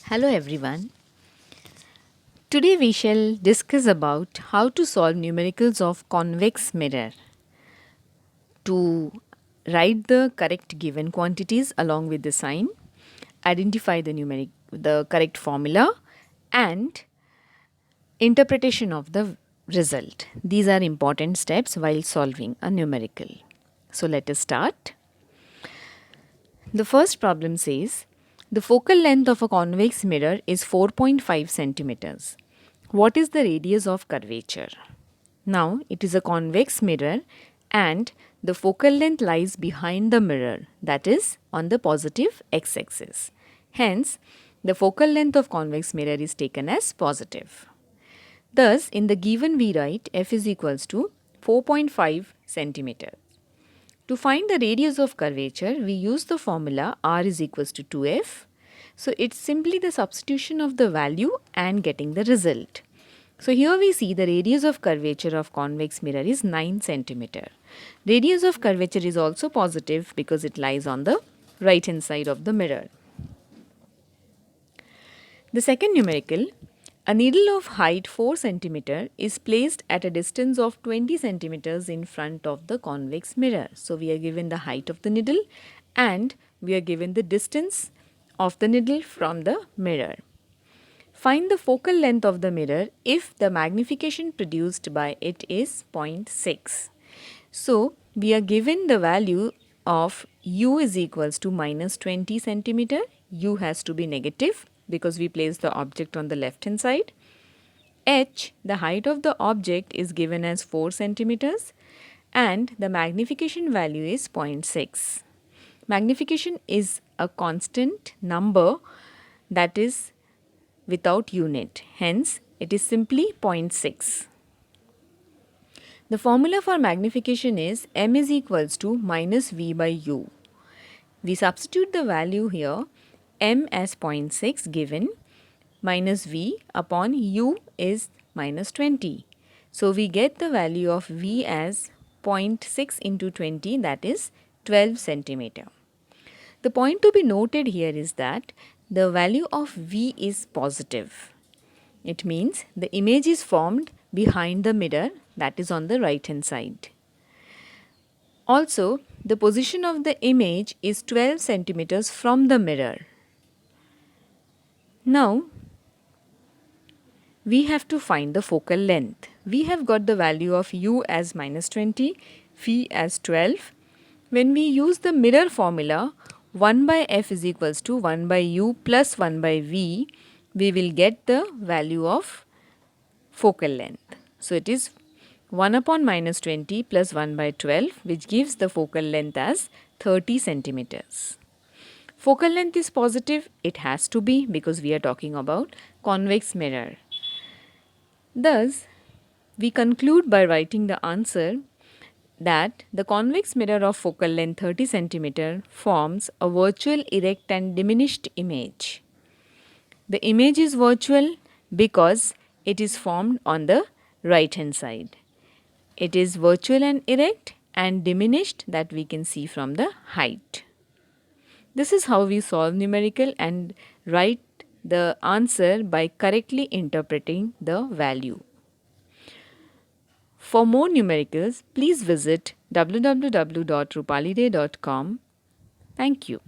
Hello everyone. Today we shall discuss about how to solve numericals of convex mirror. To write the correct given quantities along with the sign, identify the correct formula and interpretation of the result. These are important steps while solving a numerical. So let us start. The first problem says the focal length of a convex mirror is 4.5 centimeters. What is the radius of curvature? Now it is a convex mirror and the focal length lies behind the mirror, that is on the positive x-axis. Hence, the focal length of convex mirror is taken as positive. Thus, in the given we write f is equals to 4.5 centimeters. To find the radius of curvature, we use the formula r is equals to 2f. So it's simply the substitution of the value and getting the result. So here we see the radius of curvature of convex mirror is 9 centimeter. Radius of curvature is also positive because it lies on the right hand side of the mirror. The second numerical, a needle of height 4 cm is placed at a distance of 20 cm in front of the convex mirror. So we are given the height of the needle and we are given the distance of the needle from the mirror. Find the focal length of the mirror if the magnification produced by it is 0.6. So we are given the value of u is equals to minus 20 centimeter. U has to be negative because we place the object on the left hand side. H, the height of the object, is given as 4 centimeters and the magnification value is 0.6. Magnification is a constant number that is without unit. Hence, it is simply 0.6. The formula for magnification is m is equals to minus v by u. We substitute the value here, m as 0.6 given, minus v upon u is minus 20. So we get the value of v as 0.6 into 20, that is 12 centimeter. The point to be noted here is that the value of v is positive. It means the image is formed behind the mirror, that is on the right hand side. Also, the position of the image is 12 centimeters from the mirror. Now, we have to find the focal length. We have got the value of u as minus 20, v as 12. When we use the mirror formula, 1 by f is equals to 1 by u plus 1 by v, we will get the value of focal length. So it is 1 upon minus 20 plus 1 by 12, which gives the focal length as 30 centimeters. Focal length is positive, it has to be because we are talking about convex mirror. Thus, we conclude by writing the answer that the convex mirror of focal length 30 cm forms a virtual, erect and diminished image. The image is virtual because it is formed on the right hand side. It is virtual and erect and diminished that we can see from the height. This is how we solve numerical and write the answer by correctly interpreting the value. For more numericals, please visit www.rupaliday.com. Thank you.